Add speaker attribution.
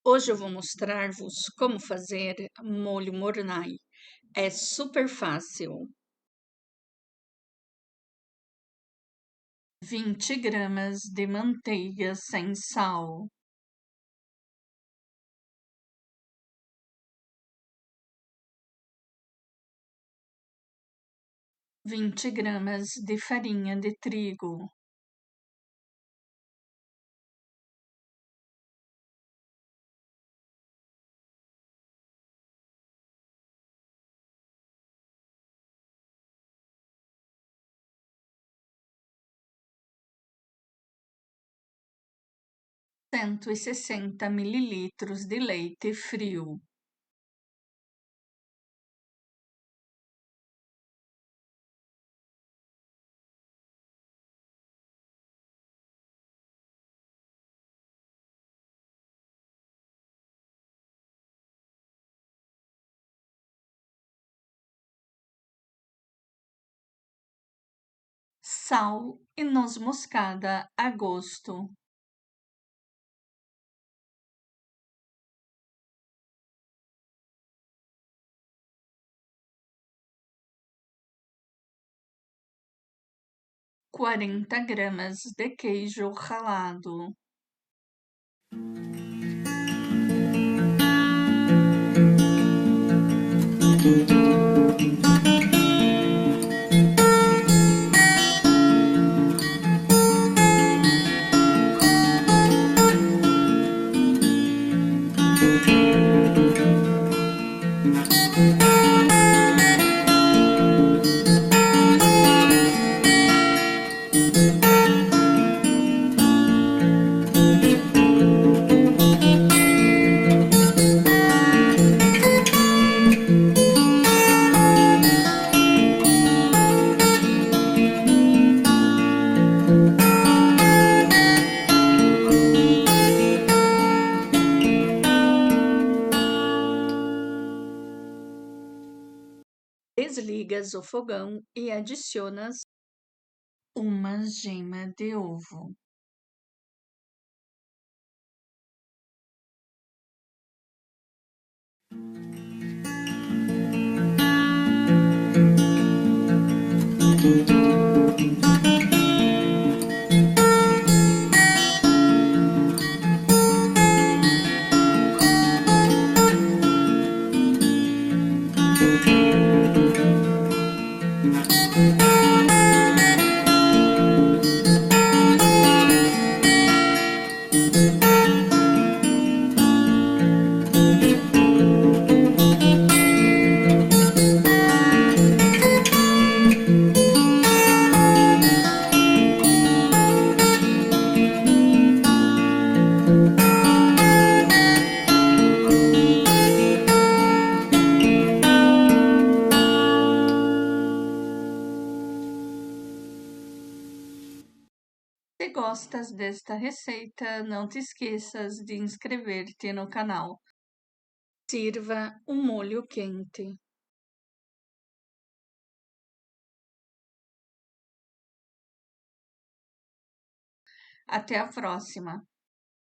Speaker 1: Hoje eu vou mostrar-vos como fazer molho Mornay. É super fácil. 20 gramas de manteiga sem sal. 20 gramas de farinha de trigo. 160 mililitros de leite frio. 'Sal e noz moscada a gosto. 40 gramas de queijo ralado. Desligas o fogão e adicionas uma gema de ovo. Se gostas desta receita, não te esqueças de inscrever-te no canal. Sirva um molho quente. Até a próxima!